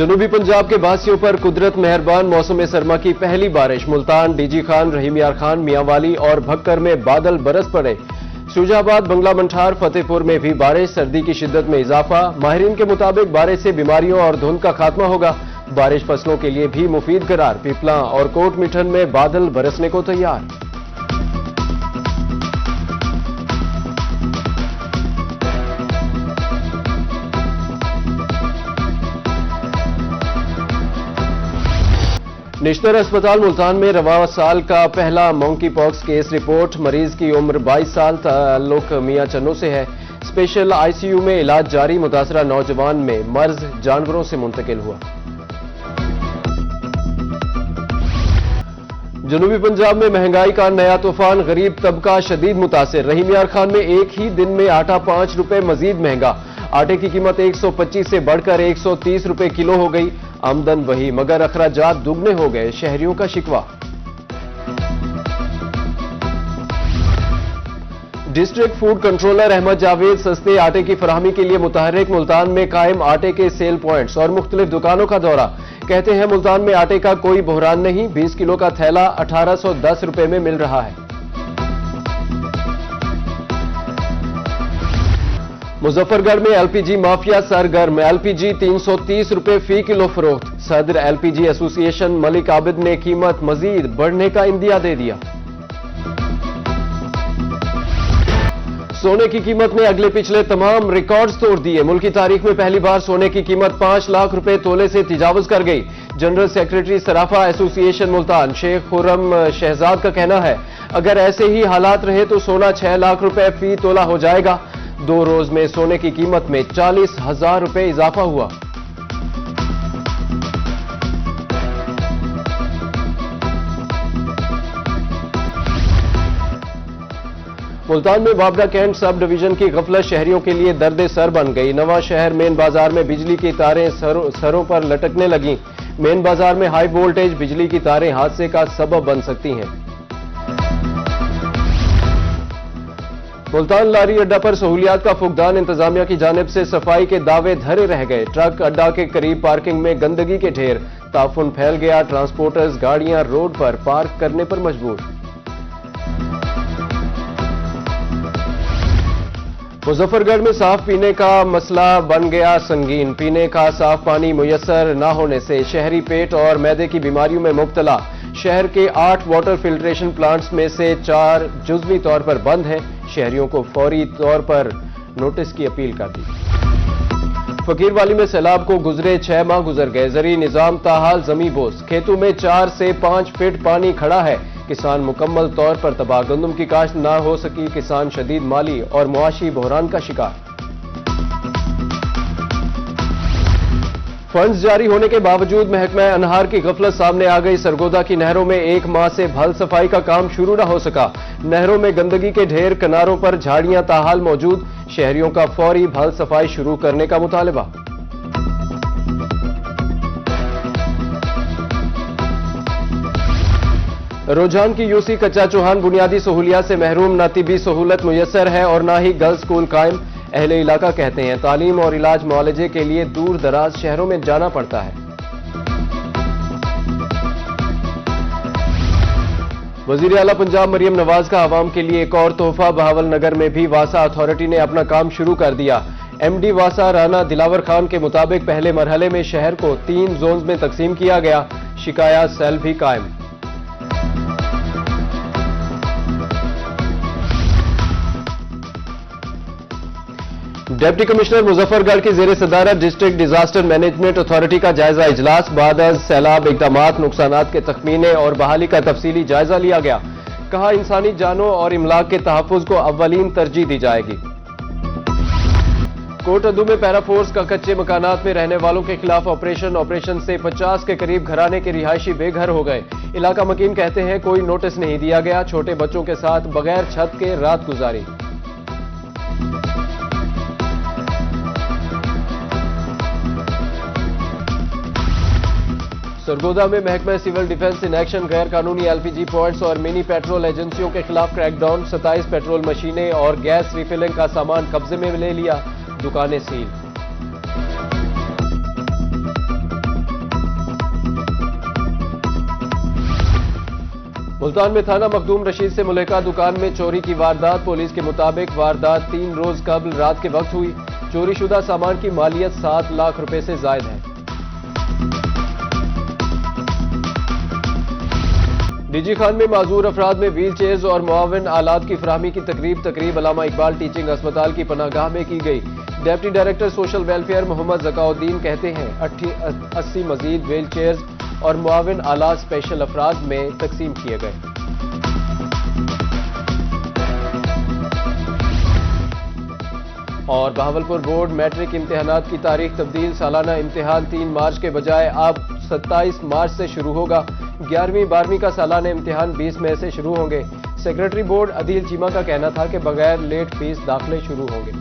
जनूबी पंजाब के वासियों पर कुदरत मेहरबान। मौसम सरमा की पहली बारिश। मुल्तान, डीजी खान, रहीम यार खान, मियांवाली और भक्कर में बादल बरस पड़े। शुजाबाद, बंगला मंठार, फतेहपुर में भी बारिश। सर्दी की शिद्दत में इजाफा। माहिरीन के मुताबिक बारिश से बीमारियों और धुंध का खात्मा होगा। बारिश फसलों के लिए भी मुफीद करार। पिपला और कोट मिठन में बादल बरसने को तैयार। नेशनल अस्पताल मुल्तान में रवा साल का पहला मंकी पॉक्स केस रिपोर्ट। मरीज की उम्र 22 साल, ताल्लुक मियां चन्नो से है। स्पेशल आईसीयू में इलाज जारी। मुतासरा नौजवान में मर्ज जानवरों से मुंतकिल हुआ। जनूबी पंजाब में महंगाई का नया तूफान। गरीब तबका शदीद मुतासिर। रहीम यार खान में एक ही दिन में आटा 5 रुपए मजीद महंगा। आटे की कीमत 125 से बढ़कर 130 रुपए किलो हो गई। आमदन वही मगर अखराजात दुगने हो गए। शहरियों का शिकवा। District food controller Ahmad Javed सस्ते आटे की फराहमी के लिए मुतहर्रिक। मुल्तान में कायम आटे के सेल पॉइंट्स और मुख्तलिफ दुकानों का दौरा। कहते हैं मुल्तान में आटे का कोई बहरान नहीं। 20 किलो का थैला 1810 रुपए में मिल रहा है। मुजफ्फरगढ़ में एलपीजी माफिया सरगर्म। एलपीजी 330 रुपए फी किलो फरोख्त। सदर एलपीजी एसोसिएशन मलिक आबिद ने कीमत मजीद बढ़ने का इंदिया दे दिया। सोने की कीमत ने अगले पिछले तमाम रिकॉर्ड्स तोड़ दिए। मुल्क की तारीख में पहली बार सोने की कीमत 5 लाख रुपए तोले से तजावुज कर गई। जनरल सेक्रेटरी सराफा एसोसिएशन मुल्तान शेख खुर्रम शहजाद का कहना है, अगर ऐसे ही हालात रहे तो सोना 6 लाख रुपए फी तोला हो जाएगा। 2 रोज में सोने की कीमत में 40,000 रुपए इजाफा हुआ। मुल्तान में बाबरा कैंट सब डिवीजन की गफलत शहरियों के लिए दर्द सर बन गई। नवा शहर मेन बाजार में बिजली की तारें सरों पर लटकने लगी। मेन बाजार में हाई वोल्टेज बिजली की तारें हादसे का सबब बन सकती हैं। मुल्तान लारी अड्डा पर सहूलियात का फुकदान। इंतजामिया की जानिब से सफाई के दावे धरे रह गए। ट्रक अड्डा के करीब पार्किंग में गंदगी के ढेर। ताफुन फैल गया। ट्रांसपोर्टर्स गाड़ियां रोड पर पार्क करने पर मजबूर। मुजफ्फरगढ़ में साफ पीने का मसला बन गया संगीन। पीने का साफ पानी मुयस्सर न होने से शहरी पेट और मैदे की बीमारियों में मुब्तला। शहर के 8 वाटर फिल्ट्रेशन प्लांट्स में से 4 जुज़वी तौर पर बंद हैं। शहरियों को फौरी तौर पर नोटिस की अपील कर दी। फकीरवाली में सैलाब को गुजरे 6 माह गुजर गए। ज़री निजाम ताहाल जमी बोस। खेतों में 4 से 5 फीट पानी खड़ा है। किसान मुकम्मल तौर पर तबाह। गंदम की काश्त ना हो सकी। किसान शदीद माली और मुआशी बहरान का शिकार। फंड्स जारी होने के बावजूद महकमा अनहार की गफलत सामने आ गई। सरगोदा की नहरों में 1 माह से भल सफाई का काम शुरू न हो सका। नहरों में गंदगी के ढेर, किनारों पर झाड़ियां ताहाल मौजूद। शहरियों का फौरी भल सफाई शुरू करने का मुतालबा। रुझान की यूसी कच्चा चौहान बुनियादी सहूलियात से महरूम। न तिबी सहूलत मुयस्सर है और न ही गर्ल्स स्कूल कायम। अहले इलाका कहते हैं तालीम और इलाज मुआलजे के लिए दूर दराज शहरों में जाना पड़ता है। वजीर आला पंजाब मरियम नवाज का आवाम के लिए एक और तोहफा। बहावलनगर में भी वासा अथॉरिटी ने अपना काम शुरू कर दिया। एमडी वासा राना दिलावर खान के मुताबिक पहले मरहले में शहर को 3 जोन्स में तकसीम किया गया। शिकायत सेल भी कायम। डिप्टी कमिश्नर मुजफ्फरगढ़ की जेर सदारत डिस्ट्रिक्ट डिजास्टर मैनेजमेंट अथॉरिटी का जायजा इजलास। बाद सैलाब इकदामात, नुकसानात के तखमीने और बहाली का तफसीली जायजा लिया गया। कहा इंसानी जानों और इमलाक के तहफ़्फ़ुज़ को अव्वलीन तरजीह दी जाएगी। कोटअदू में पैराफोर्स का कच्चे मकानात में रहने वालों के खिलाफ ऑपरेशन से 50 के करीब घराने के रिहायशी बेघर हो गए। इलाका मकीन कहते हैं कोई नोटिस नहीं दिया गया। छोटे बच्चों के साथ बगैर छत के रात गुजारी। सरगोदा में महकमा सिविल डिफेंस इन एक्शन। गैर कानूनी एलपीजी पॉइंट्स और मिनी पेट्रोल एजेंसियों के खिलाफ क्रैकडाउन। 27 पेट्रोल मशीनें और गैस रिफिलिंग का सामान कब्जे में ले लिया। दुकानें सील। मुल्तान में थाना मखदूम रशीद से मुल्हिका दुकान में चोरी की वारदात। पुलिस के मुताबिक वारदात 3 रोज कबल रात के वक्त हुई। चोरीशुदा सामान की मालियत 7 लाख रुपए से जायद है। डीजी खान में माजूर अफराद में व्हील चेयर्स और मुआविन आलात की फराहमी की तकरीब अलामा इकबाल टीचिंग अस्पताल की पनाहगाह में की गई। Deputy director social welfare Mohammad Zakauddin कहते हैं 80 मजीद व्हील चेयर्स और मुआविन आलात स्पेशल अफराद में तकसीम किए गए। और बहावलपुर बोर्ड मैट्रिक इम्तिहानात की तारीख तब्दील। सालाना इम्तिहान 3 मार्च के बजाय अब 27 मार्च से शुरू होगा। 11वीं 12वीं का सालाना इम्तिहान 20 मई से शुरू होंगे। सेक्रेटरी बोर्ड अदील चीमा का कहना था कि बगैर लेट फीस दाखिले शुरू होंगे।